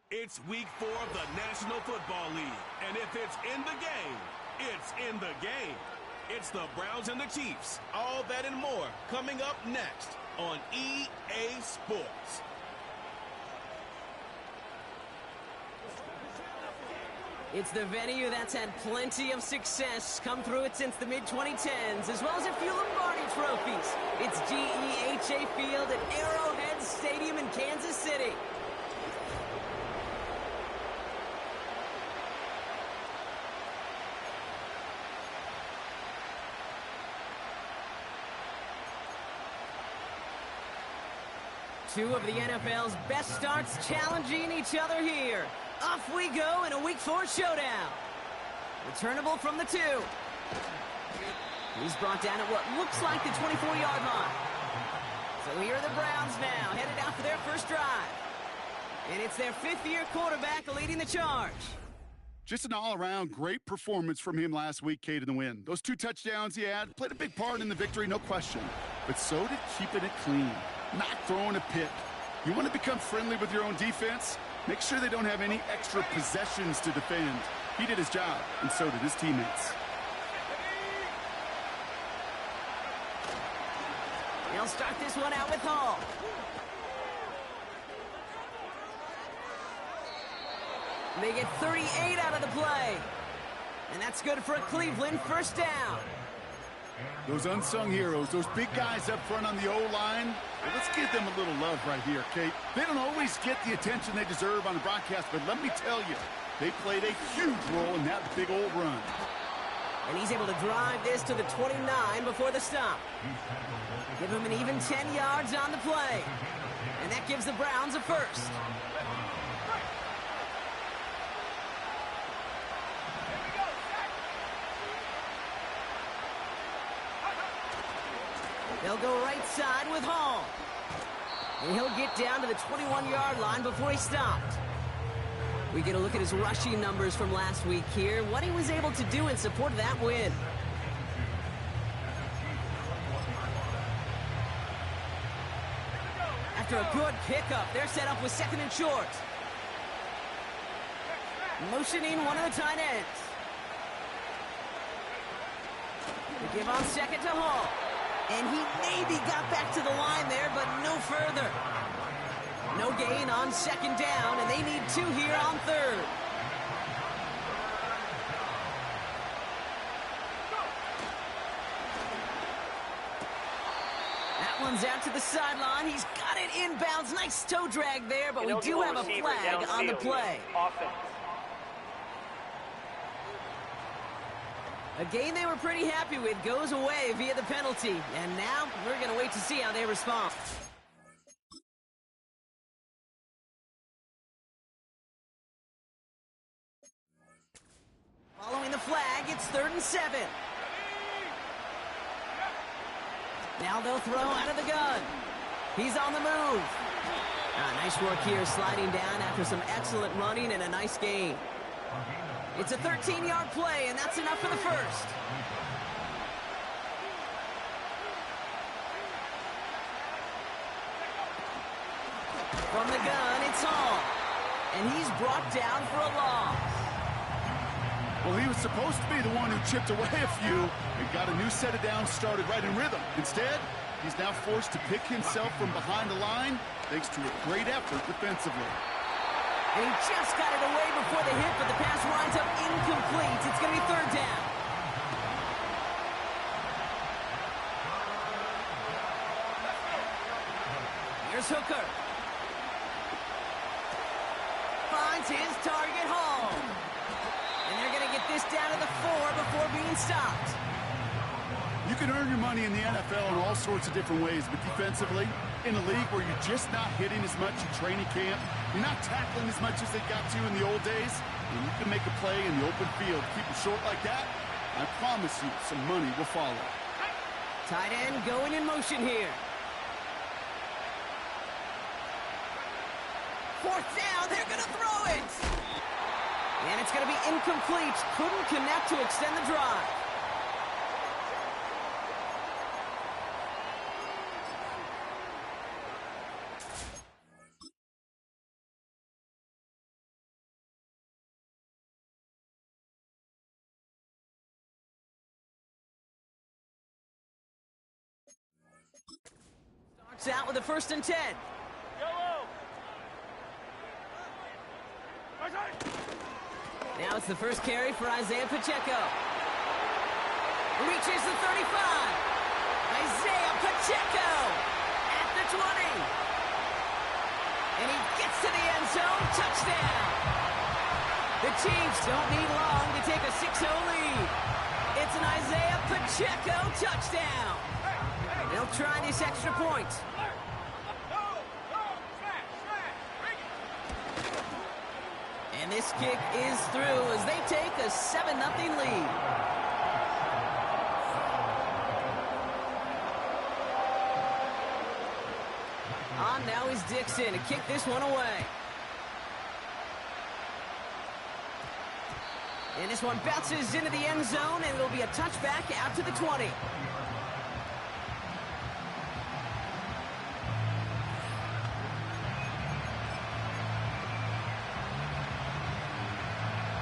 It's week 4 of the National Football League, and if it's in the game, it's in the game. It's the Browns and the Chiefs. All that and more coming up next on EA Sports. It's the venue that's had plenty of success come through it since the mid-2010s, as well as a few Lombardi trophies. It's GEHA Field at Arrowhead Stadium in Kansas City. Two of the NFL's best starts challenging each other here. Off we go in a Week 4 showdown. Returnable from the 2. He's brought down at what looks like the 24-yard line. So here are the Browns now, headed out for their first drive. And it's their fifth-year quarterback leading the charge. Just an all-around great performance from him last week, Kate, in the win. Those 2 touchdowns he had played a big part in the victory, no question. But so did keeping it clean, not throwing a pick. You want to become friendly with your own defense? Make sure they don't have any extra possessions to defend. He did his job, and so did his teammates. They'll start this one out with Hall. They get 38 out of the play. And that's good for a Cleveland first down. Those unsung heroes, those big guys up front on the O-line, well, let's give them a little love right here, Kate. They don't always get the attention they deserve on the broadcast, but let me tell you, they played a huge role in that big old run. And he's able to drive this to the 29 before the stop. Give him an even 10 yards on the play. And that gives the Browns a first. They'll go right side with Hall. And he'll get down to the 21-yard line before he stopped. We get a look at his rushing numbers from last week here, what he was able to do in support of that win. After a good pickup, they're set up with 2nd and short. Motioning one of the tight ends. They give on 2nd to Hall. And he maybe got back to the line there, but no further. No gain on 2nd down, and they need 2 here on 3rd. That one's out to the sideline. He's got it inbounds. Nice toe drag there, but we do have a flag on the play. Offense. A game they were pretty happy with goes away via the penalty. And now we're going to wait to see how they respond. Following the flag, it's 3rd and 7. Now they'll throw out of the gun. He's on the move. Nice work here sliding down after some excellent running and a nice gain. It's a 13-yard play, and that's enough for the first. From the gun, it's Hall. And he's brought down for a loss. Well, he was supposed to be the one who chipped away a few and got a new set of downs started right in rhythm. Instead, he's now forced to pick himself from behind the line thanks to a great effort defensively. And he just got it away before the hit, but the pass winds up incomplete. It's going to be 3rd down. Here's Hooker. Finds his target, Hall. And they're going to get this down to the 4 before being stopped. You can earn your money in the NFL in all sorts of different ways, but defensively, in a league where you're just not hitting as much in training camp, you're not tackling as much as they got to in the old days, and you can make a play in the open field. Keep it short like that, I promise you some money will follow. Tight end going in motion here. 4th down, they're going to throw it. And it's going to be incomplete. Couldn't connect to extend the drive. It's out with a 1st and 10. Now it's the first carry for Isaiah Pacheco. Reaches the 35. Isaiah Pacheco at the 20. And he gets to the end zone. Touchdown. The Chiefs don't need long to take a 6-0 lead. It's an Isaiah Pacheco touchdown. They'll try this extra point. And this kick is through as they take a 7-0 lead. On now is Dixon to kick this one away. And this one bounces into the end zone, and it'll be a touchback out to the 20.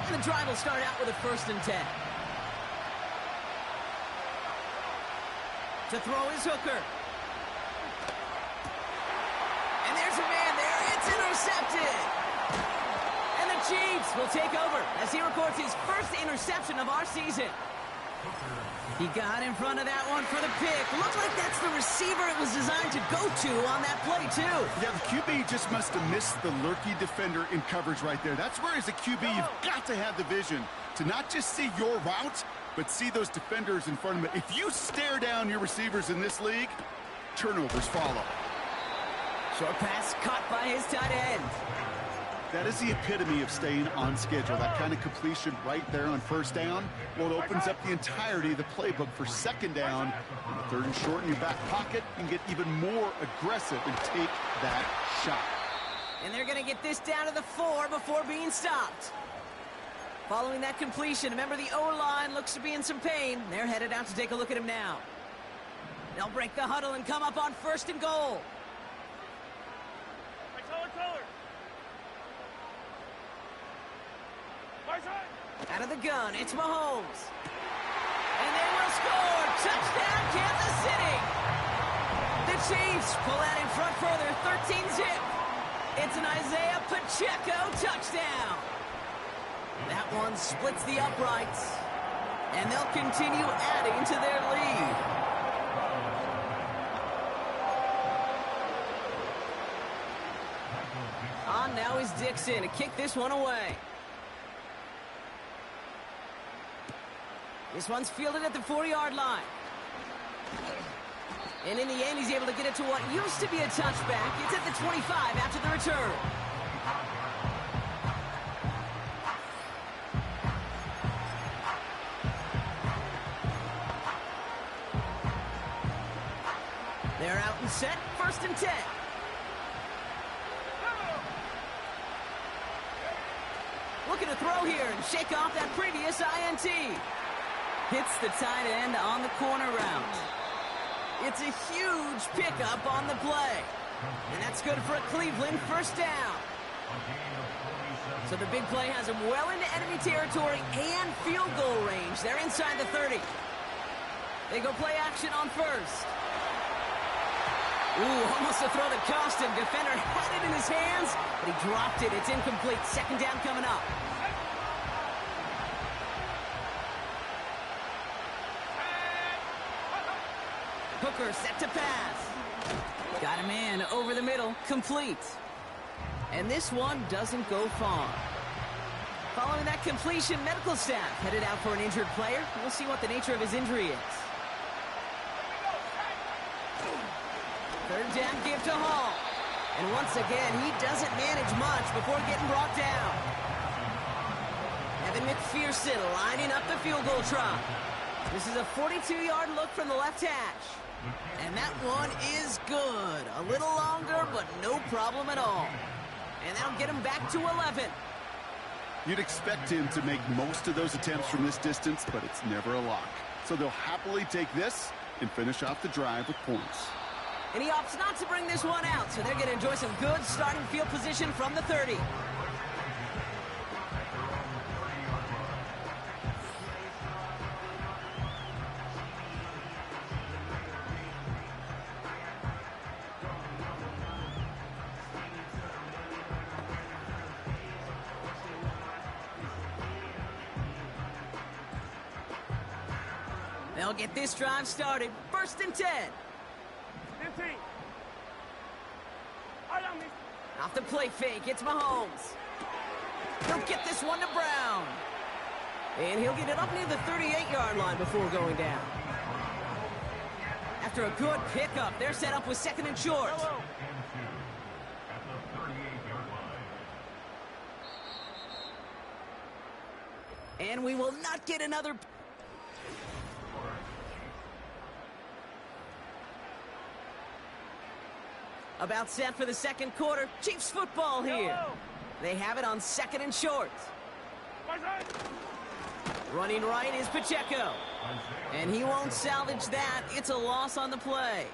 And the drive will start out with a 1st and 10. To throw is Hooker. And there's a man there. It's intercepted. And the Chiefs will take over as he records his first interception of our season. He got in front of that one for the pick. Looks like that's the receiver it was designed to go to on that play, too. Yeah, the QB just must have missed the lurky defender in coverage right there. That's where, as a QB, you've got to have the vision to not just see your route, but see those defenders in front of it. If you stare down your receivers in this league, turnovers follow. Short pass caught by his tight end. That is the epitome of staying on schedule. That kind of completion right there on 1st down. Well, it opens up the entirety of the playbook for 2nd down. On the 3rd and short in your back pocket, you can get even more aggressive and take that shot. And they're going to get this down to the 4 before being stopped. Following that completion, remember the O-line looks to be in some pain. They're headed out to take a look at him now. They'll break the huddle and come up on 1st and goal. Out of the gun, it's Mahomes. And they will score. Touchdown, Kansas City. The Chiefs pull out in front further, 13-zip. It's an Isaiah Pacheco touchdown. That one splits the uprights. And they'll continue adding to their lead. On now is Dixon to kick this one away. This one's fielded at the 40-yard line. And in the end, he's able to get it to what used to be a touchback. It's at the 25 after the return. They're out and set, 1st and 10. Looking to throw here and shake off that previous INT. Hits the tight end on the corner route. It's a huge pickup on the play. And that's good for a Cleveland 1st down. So the big play has them well into enemy territory and field goal range. They're inside the 30. They go play action on 1st. Ooh, almost a throw that cost him. Defender had it in his hands, but he dropped it. It's incomplete. 2nd down coming up. Hooker set to pass. Got a man over the middle, complete. And this one doesn't go far. Following that completion, medical staff headed out for an injured player. We'll see what the nature of his injury is. 3rd down give to Hall. And once again, he doesn't manage much before getting brought down. Evan McPherson lining up the field goal try. This is a 42-yard look from the left hash. And that one is good. A little longer, but no problem at all. And that'll get him back to 11. You'd expect him to make most of those attempts from this distance, but it's never a lock. So they'll happily take this and finish off the drive with points. And he opts not to bring this one out, so they're going to enjoy some good starting field position from the 30. They'll get this drive started. 1st and 10. Off the play fake, it's Mahomes. He'll get this one to Brown. And he'll get it up near the 38-yard line before going down. After a good pickup, they're set up with 2nd and short. And we will not get another... About set for the 2nd quarter. Chiefs football here. They have it on 2nd and short. Running right is Pacheco. And he won't salvage that. It's a loss on the play.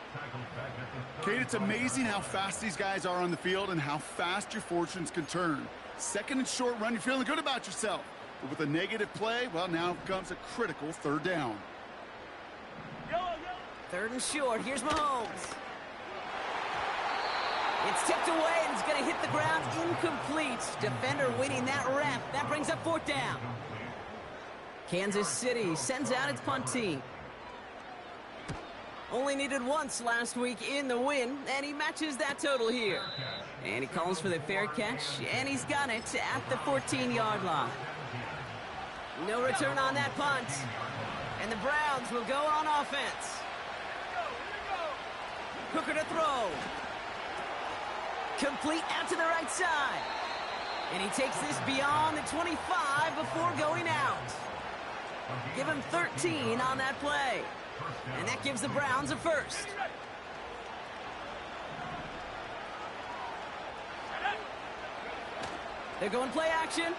Kate, it's amazing how fast these guys are on the field and how fast your fortunes can turn. 2nd and short run, you're feeling good about yourself. But with a negative play, well, now comes a critical 3rd down. 3rd and short. Here's Mahomes. It's tipped away, and it's going to hit the ground incomplete. Defender winning that rep. That brings up 4th down. Kansas City sends out its punt team. Only needed once last week in the win, and he matches that total here. And he calls for the fair catch, and he's got it at the 14-yard line. No return on that punt. And the Browns will go on offense. Hooker to throw. Complete out to the right side. And he takes this beyond the 25 before going out. Give him 13 on that play. And that gives the Browns a 1st. They're going play action.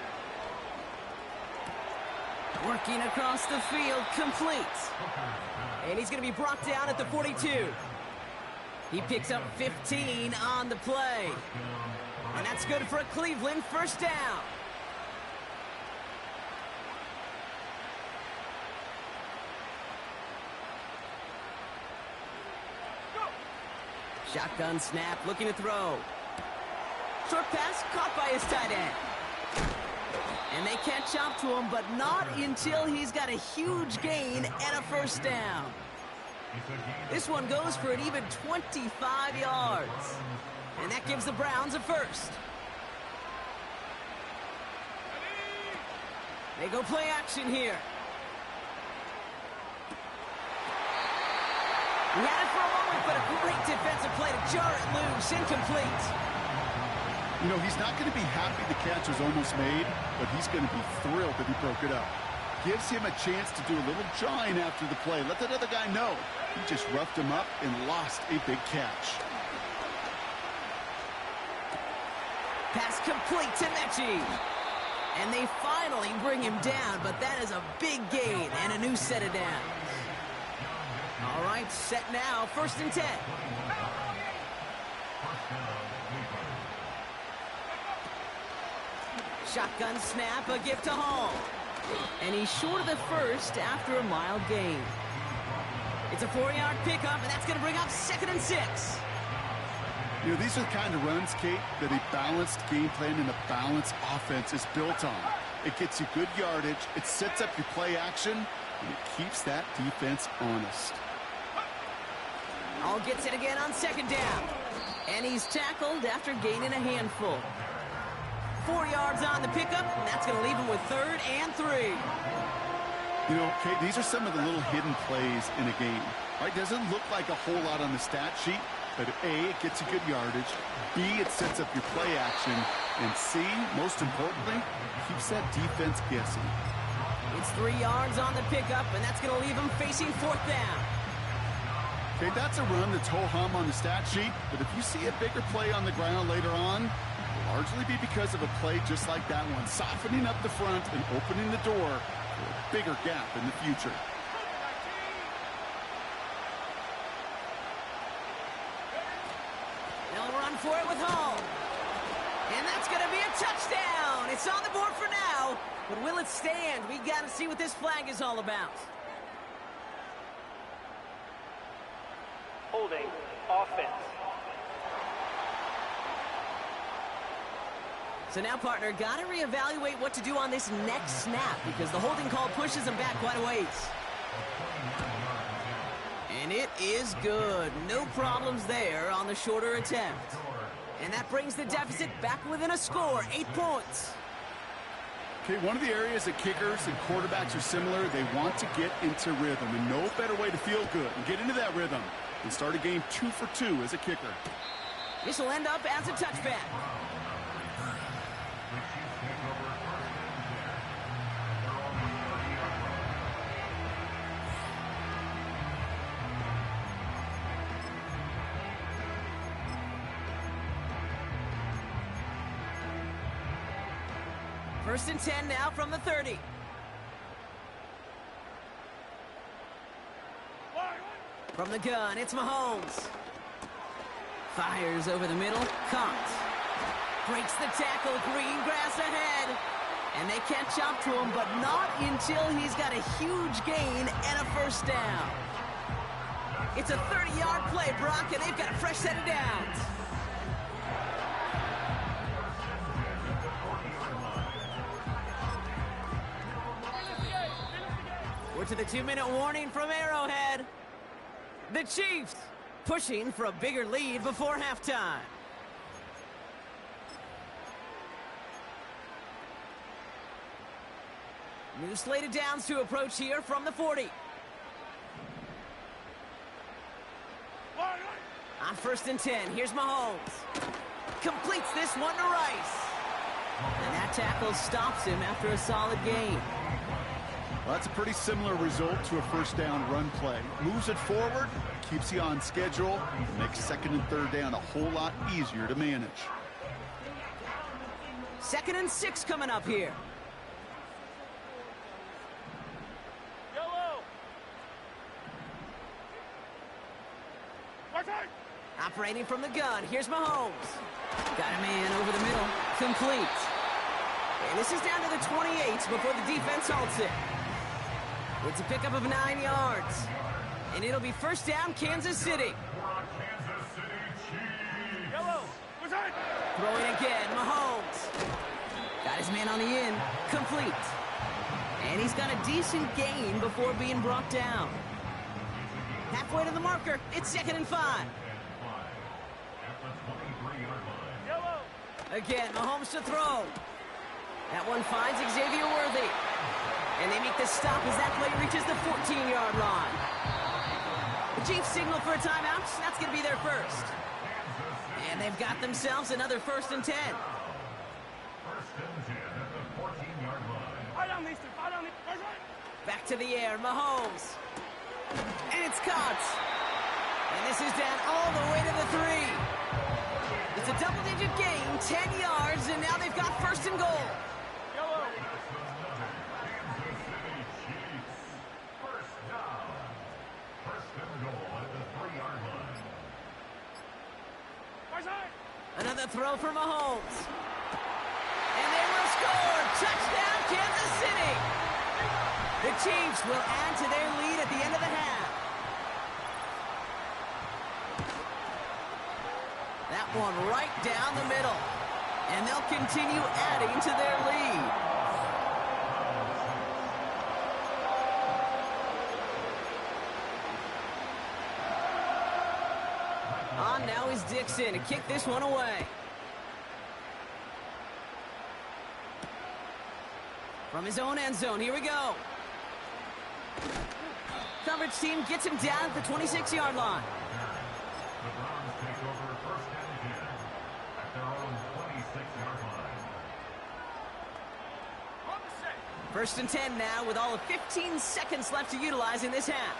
Working across the field, complete. And he's going to be brought down at the 42. He picks up 15 on the play. And that's good for a Cleveland 1st down. Shotgun snap, looking to throw. Short pass caught by his tight end. And they catch up to him, but not until he's got a huge gain and a 1st down. This one goes for an even 25 yards. And that gives the Browns a 1st. They go play action here. He had it for a moment, but a great defensive play to jar it loose. Incomplete. You know, he's not going to be happy the catch was almost made, but he's going to be thrilled that he broke it up. Gives him a chance to do a little jawing after the play. Let that other guy know. He just roughed him up and lost a big catch. Pass complete to Mechie. And they finally bring him down, but that is a big gain and a new set of downs. All right, set now, 1st and 10. Shotgun snap, a gift to Hall. And he's short of the 1st after a mild gain. It's a 4-yard pickup, and that's going to bring up 2nd and 6. You know, these are the kind of runs, Kate, that a balanced game plan and a balanced offense is built on. It gets you good yardage, it sets up your play action, and it keeps that defense honest. All gets it again on 2nd down. And he's tackled after gaining a handful. 4 yards on the pickup, and that's going to leave him with 3rd and 3. You know, Kate, these are some of the little hidden plays in a game. Right? Doesn't look like a whole lot on the stat sheet, but A, it gets you good yardage. B, it sets up your play action. And C, most importantly, keeps that defense guessing. It's 3 yards on the pickup, and that's going to leave him facing 4th down. Okay, that's a run that's ho-hum on the stat sheet, but if you see a bigger play on the ground later on, it'll largely be because of a play just like that one, softening up the front and opening the door for a bigger gap in the future. They'll run for it with Hall. And that's going to be a touchdown. It's on the board for now, but will it stand? We got to see what this flag is all about. Holding offense. So now, partner, got to reevaluate what to do on this next snap because the holding call pushes him back quite a ways. And it is good. No problems there on the shorter attempt. And that brings the deficit back within a score, 8 points. Okay, one of the areas that kickers and quarterbacks are similar, they want to get into rhythm. And no better way to feel good and get into that rhythm than start a game 2 for 2 as a kicker. This will end up as a touchback. First and 10 now from the 30. From the gun, it's Mahomes. Fires over the middle, caught. Breaks the tackle, green grass ahead. And they catch up to him, but not until he's got a huge gain and a first down. It's a 30-yard play, Brock, and they've got a fresh set of downs. We're to the 2-minute warning from Arrowhead. The Chiefs pushing for a bigger lead before halftime. New slated downs to approach here from the 40. On first and 10, here's Mahomes. Completes this one to Rice. And that tackle stops him after a solid gain. Well, that's a pretty similar result to a first down run play. Moves it forward, keeps you on schedule, and makes second and third down a whole lot easier to manage. 2nd and 6 coming up here. Operating from the gun, here's Mahomes. Got a man over the middle, complete. And this is down to the 28 before the defense halts it. It's a pickup of 9 yards. And it'll be first down, Kansas City. Throwing again, Mahomes. Got his man on the in, complete. And he's got a decent gain before being brought down. Halfway to the marker, it's 2nd and 5. Again, Mahomes to throw. That one finds Xavier Worthy. And they make the stop as that play reaches the 14-yard line. The Chiefs signal for a timeout. That's going to be their first. And they've got themselves another 1st and 10. Back to the air, Mahomes. And it's caught. And this is down all the way to the 3. It's a double-digit gain, 10 yards, and now they've got 1st and goal. Another throw for Mahomes. And they will score. Touchdown, Kansas City. The Chiefs will add to their lead at the end of the half. That one right down the middle. And they'll continue adding to their lead. On now is Dixon to kick this one away. From his own end zone, here we go. Coverage team gets him down at the 26-yard line. The Browns take over 1st and 10 at their own 26-yard line. 1st and 10 now with all of 15 seconds left to utilize in this half.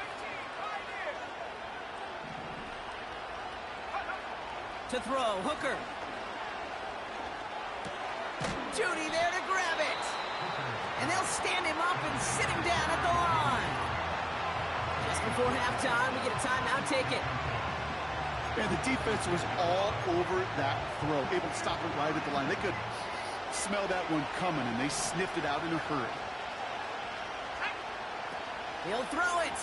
To throw, Hooker. Judy there to grab it. And they'll stand him up and sit him down at the line. Just before halftime, we get a timeout taken. And the defense was all over that throw, able to stop it right at the line. They could smell that one coming, and they sniffed it out in a hurry. He'll throw it.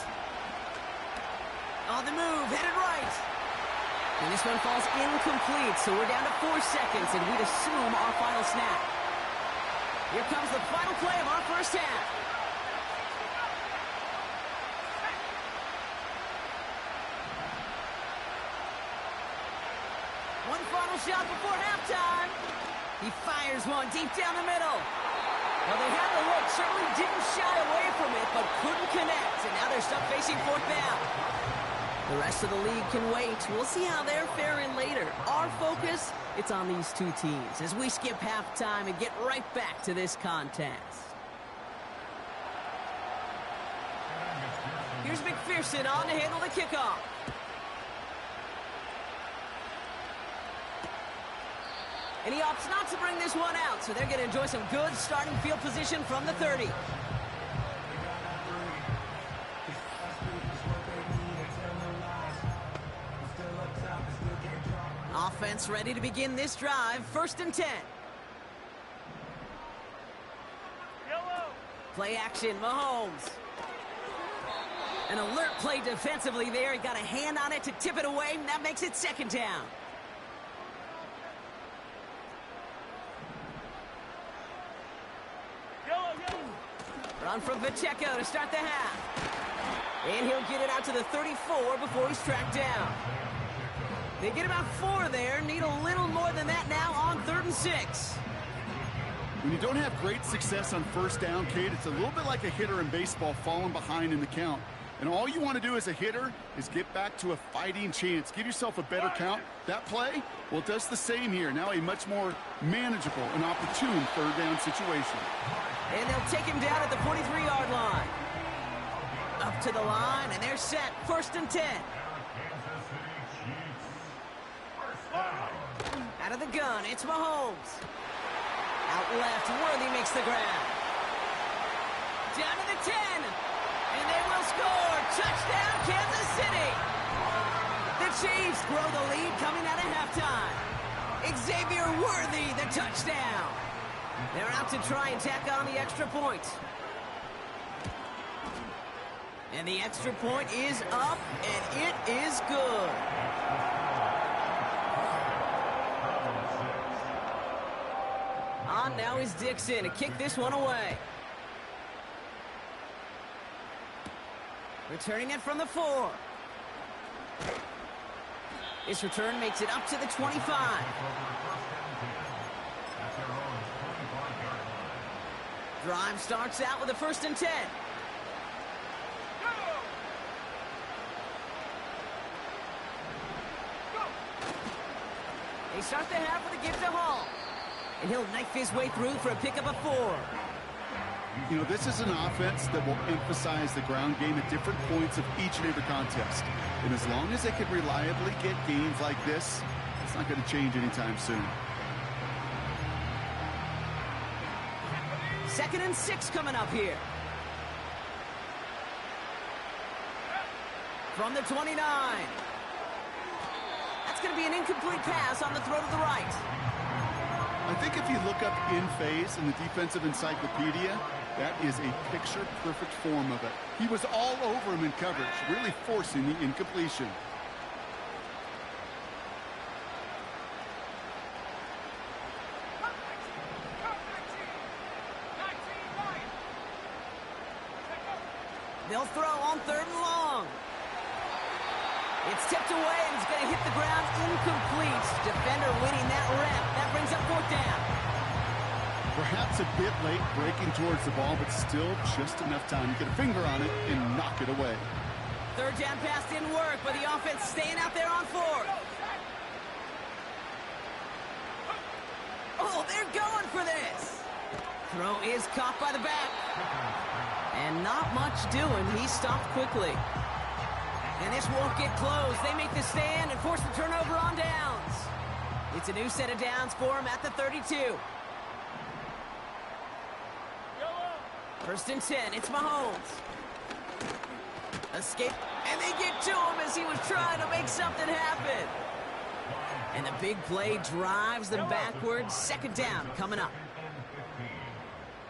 On the move, headed right. And this one falls incomplete, so we're down to 4 seconds, and we'd assume our final snap. Here comes the final play of our first half. final shot before halftime. He fires one deep down the middle. Well, they had the look, certainly didn't shy away from it, but couldn't connect, and now they're stuck facing fourth down. The rest of the league can wait. We'll see how they're faring later. Our focus, it's on these two teams as we skip halftime and get right back to this contest. Here's McPherson on to handle the kickoff. And he opts not to bring this one out, so they're going to enjoy some good starting field position from the 30. Offense ready to begin this drive. 1st and 10. Play action, Mahomes. An alert play defensively there. He got a hand on it to tip it away, and that makes it 2nd down. Run from Pacheco to start the half. And he'll get it out to the 34 before he's tracked down. They get about 4 there. Need a little more than that now on 3rd and 6. When you don't have great success on 1st down, Kate, it's a little bit like a hitter in baseball falling behind in the count. And all you want to do as a hitter is get back to a fighting chance. Give yourself a better count. That play, well, it does the same here. Now a much more manageable and opportune 3rd down situation. And they'll take him down at the 43-yard line. Up to the line, and they're set. 1st and 10. Out of the gun, it's Mahomes. Out left, Worthy makes the grab. Down to the 10. And they will score. Touchdown, Kansas City. The Chiefs grow the lead coming out of halftime. Xavier Worthy, the touchdown. They're out to try and tack on the extra point. And the extra point is up, and it is good. On now is Dixon to kick this one away. Returning it from the 4. This return makes it up to the 25. Drive starts out with a 1st and 10. They start the half with a gift to Hall. And he'll knife his way through for a pickup of 4. You know, this is an offense that will emphasize the ground game at different points of each and every contest. And as long as they can reliably get gains like this, it's not going to change anytime soon. 2nd and 6 coming up here. From the 29. That's going to be an incomplete pass on the throw to the right. I think if you look up in phase in the defensive encyclopedia, that is a picture-perfect form of it. He was all over him in coverage, really forcing the incompletion. They'll throw on 3rd and long. It's tipped away, and it's going to hit the ground incomplete. Defender winning that rep. That brings up 4th down. Perhaps a bit late breaking towards the ball, but still just enough time to get a finger on it and knock it away. 3rd down pass didn't work, but the offense staying out there on 4th. Oh, they're going for this. Throw is caught by the back. And not much doing. He stopped quickly. And this won't get close. They make the stand and force the turnover on downs. It's a new set of downs for him at the 32. 1st and 10. It's Mahomes. Escape. And they get to him as he was trying to make something happen. And the big play drives them backwards. 2nd down coming up.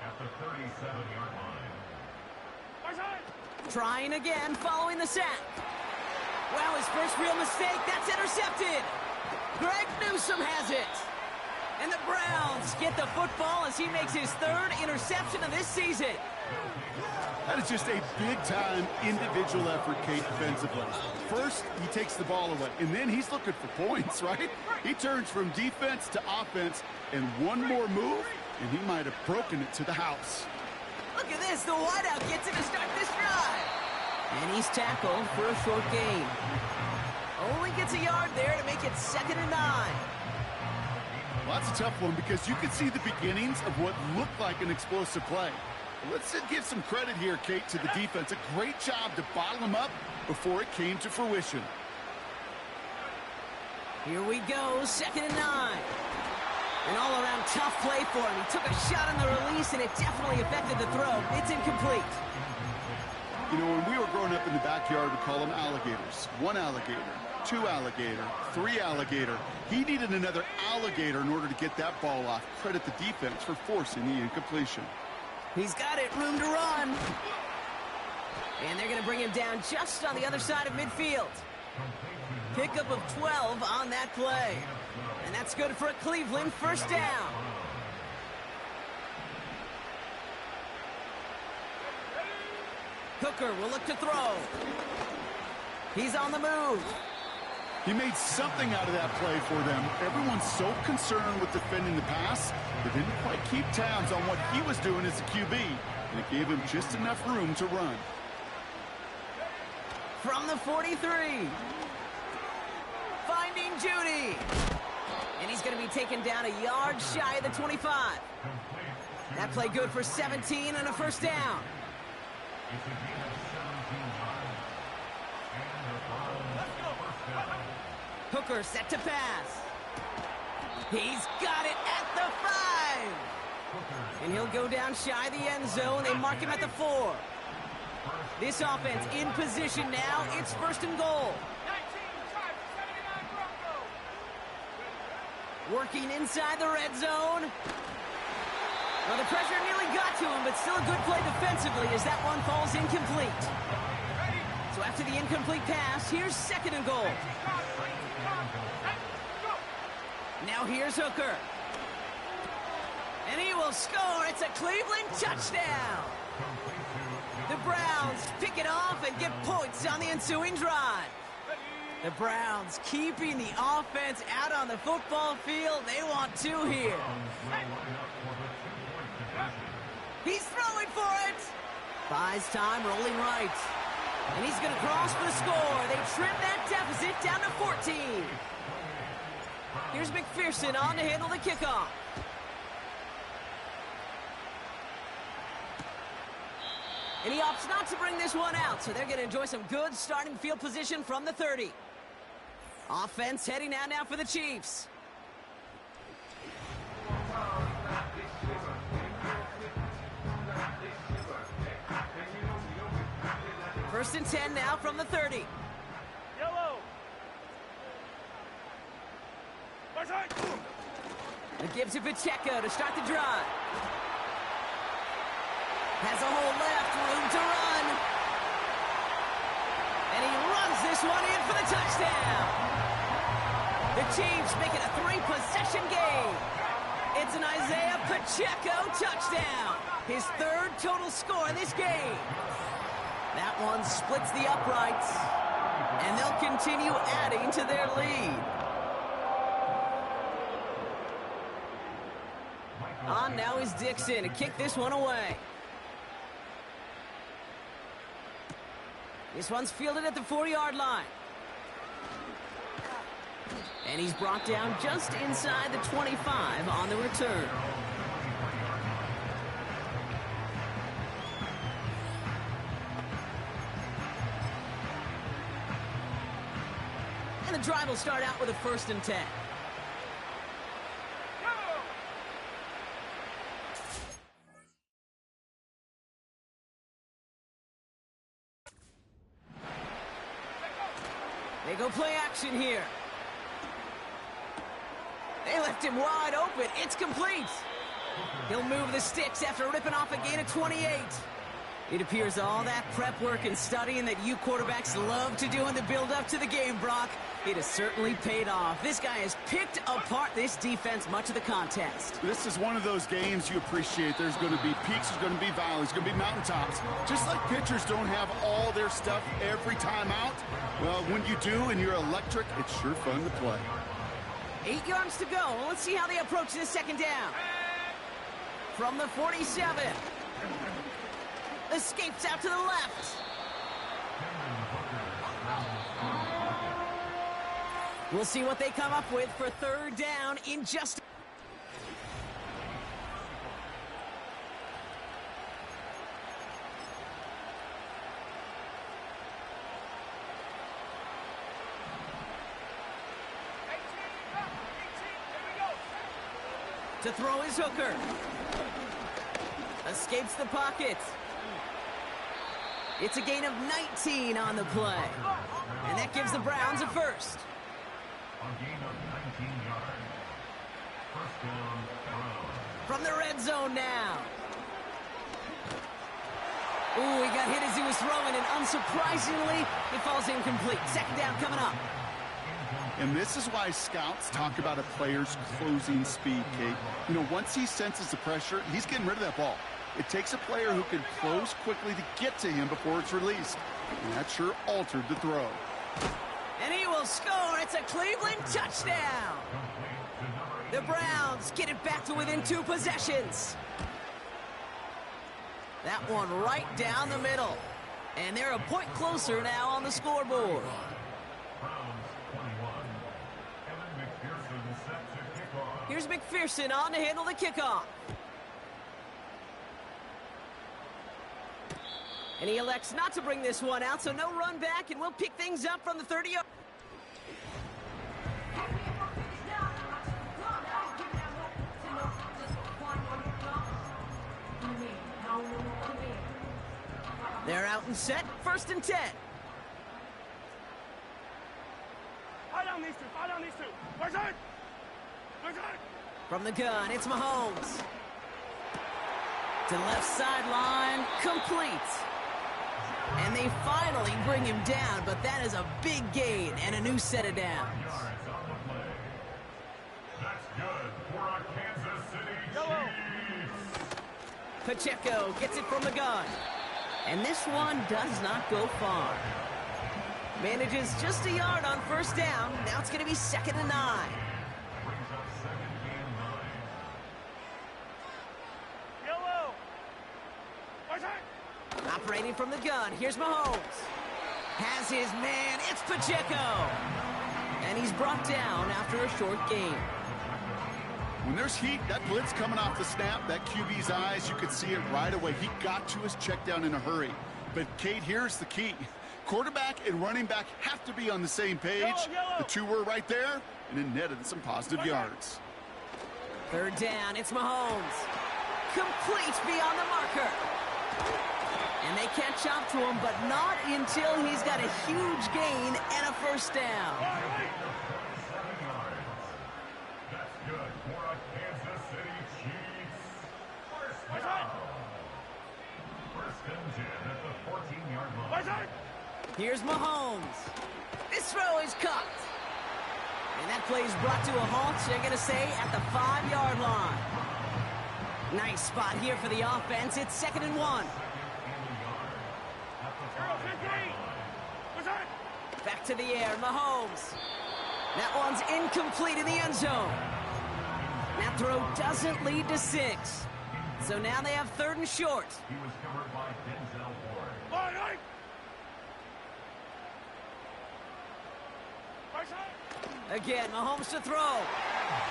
At the 37-yard line. Trying again following the sack. Well, his first real mistake. That's intercepted. Greg Newsome has it. And the Browns get the football as he makes his third interception of this season. That is just a big-time individual effort, Kate, defensively. First, he takes the ball away, and then he's looking for points, right? He turns from defense to offense, and one more move, and he might have broken it to the house. Look at this. The wideout gets it to start this drive. And he's tackled for a short gain. Only gets a yard there to make it 2nd and 9. Well, that's a tough one because you can see the beginnings of what looked like an explosive play. Let's give some credit here, Kate, to the defense. A great job to bottle him up before it came to fruition. Here we go, 2nd and 9. An all-around tough play for him. He took a shot on the release, and it definitely affected the throw. It's incomplete. You know, when we were growing up in the backyard, we call them alligators. 1 alligator, 2 alligator, 3 alligator. He needed another alligator in order to get that ball off. Credit the defense for forcing the incompletion. He's got it, room to run. And they're going to bring him down just on the other side of midfield. Pickup of 12 on that play. And that's good for a Cleveland first down. Hooker will look to throw. He's on the move. He made something out of that play for them. Everyone's so concerned with defending the pass, they didn't quite keep tabs on what he was doing as a QB, and it gave him just enough room to run. From the 43. Finding Judy. And he's going to be taken down a yard shy of the 25. That play good for 17 and a first down. Hooker set to pass. He's got it at the 5. And he'll go down shy of the end zone. They mark him at the 4. This offense in position now. It's 1st and goal. Working inside the red zone. Well, the pressure nearly got to him, but still a good play defensively as that one falls incomplete. So after the incomplete pass, here's 2nd and goal. Now here's Hooker. And he will score. It's a Cleveland touchdown. The Browns pick it off and get points on the ensuing drive. The Browns keeping the offense out on the football field. They want 2 here. He's throwing for it. Buys time, rolling right. And he's going to cross for the score. They trim that deficit down to 14. Here's McPherson on to handle the kickoff. And he opts not to bring this one out, so they're going to enjoy some good starting field position from the 30. Offense heading out now for the Chiefs. First and 10 now from the 30. Yellow. It gives to Pacheco to start the drive. Has a hole left, room to run. And he runs this one in for the touchdown. The Chiefs make it a 3-possession game. It's an Isaiah Pacheco touchdown. His 3rd total score in this game. That one splits the uprights. And they'll continue adding to their lead. On now is Dixon to kick this one away. This one's fielded at the 4-yard line. And he's brought down just inside the 25 on the return. And the drive will start out with a 1st and 10. They go play action here. They left him wide open. It's complete. He'll move the sticks after ripping off a gain of 28. It appears all that prep work and studying that you quarterbacks love to do in the build-up to the game, Brock, it has certainly paid off. This guy has picked apart this defense much of the contest. This is one of those games you appreciate. There's going to be peaks, there's going to be valleys, there's going to be mountaintops. Just like pitchers don't have all their stuff every time out, well, when you do and you're electric, it's sure fun to play. 8 yards to go. Let's see how they approach this second down. From the 47. Escapes out to the left. We'll see what they come up with for third down in just... to throw his hooker. Escapes the pocket. It's a gain of 19 on the play. And that gives the Browns a first. A gain of 19 yards. First down, Browns. From the red zone now. Ooh, he got hit as he was throwing, and unsurprisingly, it falls incomplete. Second down coming up. And this is why scouts talk about a player's closing speed, Kate. You know, once he senses the pressure, he's getting rid of that ball. It takes a player who can close quickly to get to him before it's released. And that sure altered the throw. And he will score. It's a Cleveland touchdown. The Browns get it back to within 2 possessions. That one right down the middle. And they're a point closer now on the scoreboard. Here's McPherson on to handle the kickoff. And he elects not to bring this one out, so no run back, and we'll pick things up from the 30-yard. They're out and set, 1st and 10. Fire down these two, fire down these two. Where's it? Where's it? From the gun, it's Mahomes. To left sideline, complete. And they finally bring him down, but that is a big gain and a new set of downs. That's good for a Kansas City Chiefs. Pacheco gets it from the gun. And this one does not go far. Manages just a yard on 1st down. Now it's going to be 2nd and 9. Brings up 2nd and 9. Yellow. Where's it? Operating from the gun, here's Mahomes. Has his man, it's Pacheco. And he's brought down after a short gain. When there's heat, that blitz coming off the snap, that QB's eyes, you could see it right away. He got to his check down in a hurry. But, Kate, here's the key. Quarterback and running back have to be on the same page. The two were right there, and it netted some positive yards. 3rd down, it's Mahomes. Complete beyond the marker. And they catch up to him, but not until he's got a huge gain and a 1st down. That's good for a Kansas City Chiefs. First down. 1st and 10 at the 14-yard line. Where's it? Here's Mahomes. This throw is caught. And that play is brought to a halt, so they're going to say at the 5-yard line. Nice spot here for the offense. It's 2nd and 1. Back to the air, Mahomes. That one's incomplete in the end zone. That throw doesn't lead to 6. So now they have 3rd and short. He was covered by Denzel Ward. All right. Where's it? Again, Mahomes to throw.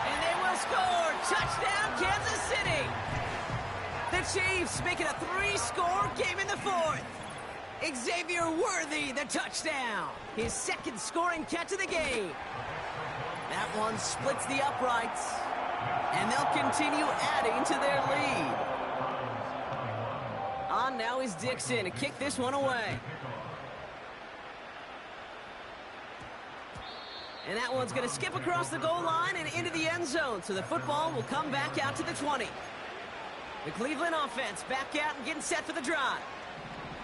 And they will score. Touchdown, Kansas City. The Chiefs make it a 3-score game in the 4th. Xavier Worthy, the touchdown. His 2nd scoring catch of the game. That one splits the uprights. And they'll continue adding to their lead. On now is Dixon to kick this one away. And that one's going to skip across the goal line and into the end zone. So the football will come back out to the 20. The Cleveland offense back out and getting set for the drive.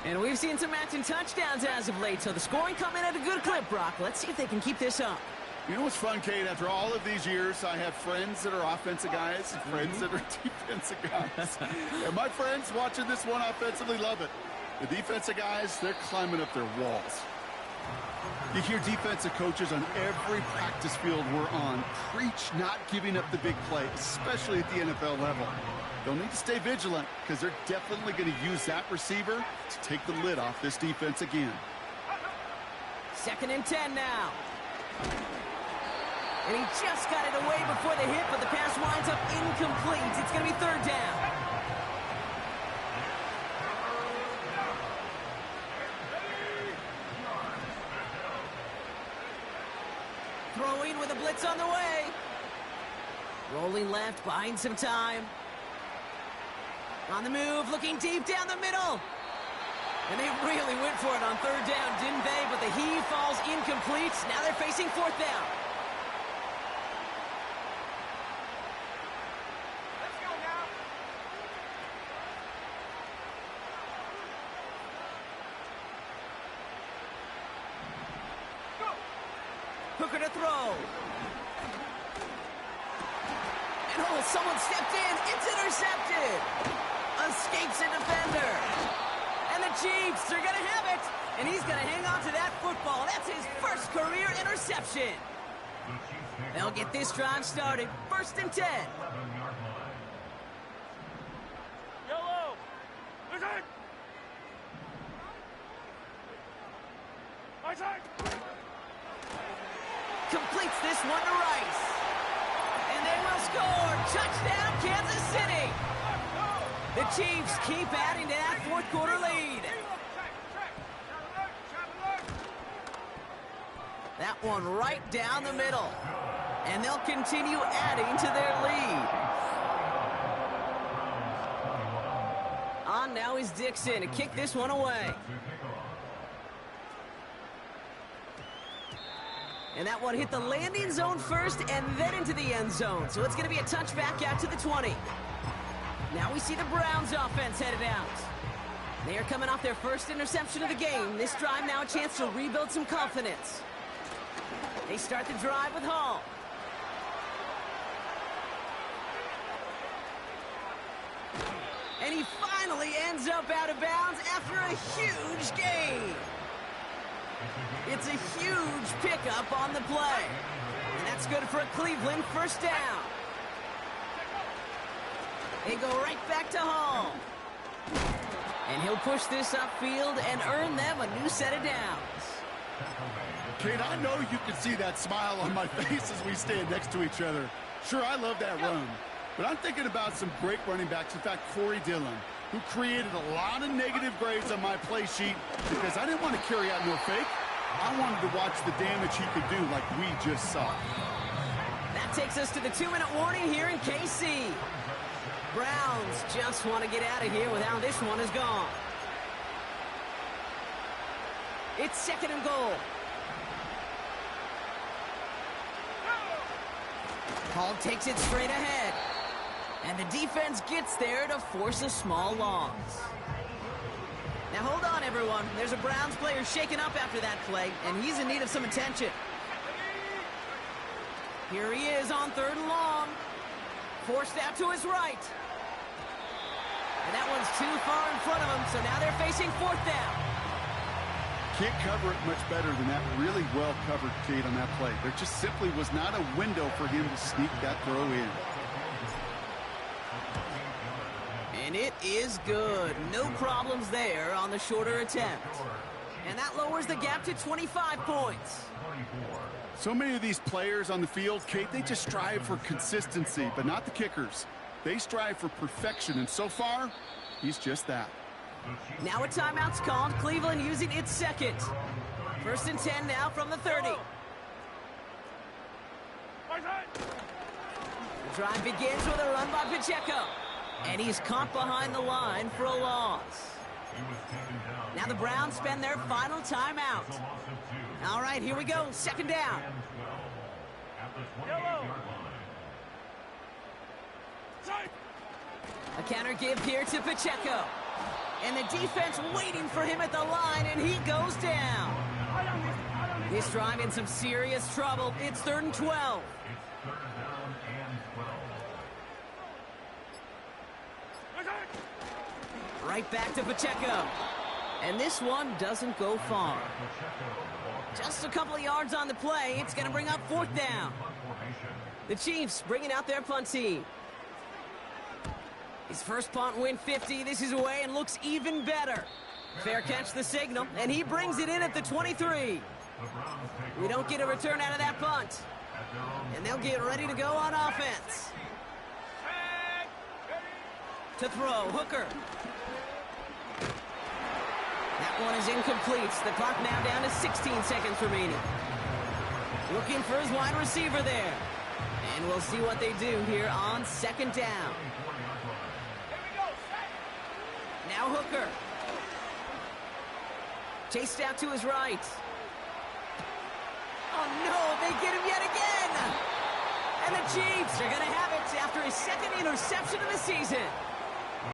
And we've seen some matching touchdowns as of late, so the scoring coming at a good clip, Brock. Let's see if they can keep this up. You know what's fun, Kate? After all of these years, I have friends that are offensive guys and friends that are defensive guys. And my friends watching this one offensively love it. The defensive guys, they're climbing up their walls. You hear defensive coaches on every practice field we're on preach not giving up the big play, especially at the NFL level. They'll need to stay vigilant because they're definitely going to use that receiver to take the lid off this defense again. 2nd and 10 now. And he just got it away before the hit, but the pass winds up incomplete. It's going to be 3rd down. Throwing with a blitz on the way. Rolling left, buying some time. On the move, looking deep down the middle. And they really went for it on 3rd down, didn't they? But the heave falls incomplete. Now they're facing 4th down. Let's go now. Go. Hooker to throw. And oh, someone stepped in. It's intercepted. Escapes a defender. And the Chiefs are going to have it. And he's going to hang on to that football. That's his first career interception. They'll get this drive started. 1st and 10. Yellow. Listen. My side. Completes this one to Rice. And they will score. Touchdown, Kansas City. The Chiefs keep adding to that 4th quarter lead. That one right down the middle. And they'll continue adding to their lead. On now is Dixon to kick this one away. And that one hit the landing zone first and then into the end zone. So it's going to be a touchback out to the 20. Now we see the Browns offense headed out. They are coming off their first interception of the game. This drive now a chance to rebuild some confidence. They start the drive with Hall. And he finally ends up out of bounds after a huge gain. It's a huge pickup on the play. And that's good for a Cleveland 1st down. They go right back to Hall. And he'll push this upfield and earn them a new set of downs. Kate, I know you can see that smile on my face as we stand next to each other. Sure, I love that run. But I'm thinking about some great running backs. In fact, Corey Dillon, who created a lot of negative grades on my play sheet because I didn't want to carry out no fake. I wanted to watch the damage he could do like we just saw. That takes us to the 2-minute warning here in KC. Browns just want to get out of here with how this one is gone. It's 2nd and goal. Hall takes it straight ahead. And the defense gets there to force a small loss. Now hold on, everyone. There's a Browns player shaken up after that play, and he's in need of some attention. Here he is on 3rd and long. Forced out to his right. And that one's too far in front of him, so now they're facing 4th down. Can't cover it much better than that. Really well covered, Kate, on that play. There just simply was not a window for him to sneak that throw in. And it is good. No problems there on the shorter attempt. And that lowers the gap to 25 points. So many of these players on the field, Kate, they just strive for consistency, but not the kickers. They strive for perfection, and so far, he's just that. Now a timeout's called. Cleveland using its 2nd. 1st and 10 now from the 30. The drive begins with a run by Pacheco. And he's caught behind the line for a loss. Now the Browns spend their final timeout. All right, here we go. 2nd down. A counter give here to Pacheco. And the defense waiting for him at the line, and he goes down. This drive in some serious trouble. It's 3rd and 12. It's 3rd down and 12. Right back to Pacheco. And this one doesn't go far. Just a couple of yards on the play. It's going to bring up 4th down. The Chiefs bringing out their punt team. His first punt win 50. This is away and looks even better. Fair catch the signal, and he brings it in at the 23. We don't get a return out of that punt. And they'll get ready to go on offense. To throw, Hooker. That one is incomplete. The clock now down to 16 seconds remaining. Looking for his wide receiver there. And we'll see what they do here on 2nd down. Now Hooker. Chased out to his right. Oh no, they get him yet again! And the Chiefs are going to have it after his 2nd interception of the season.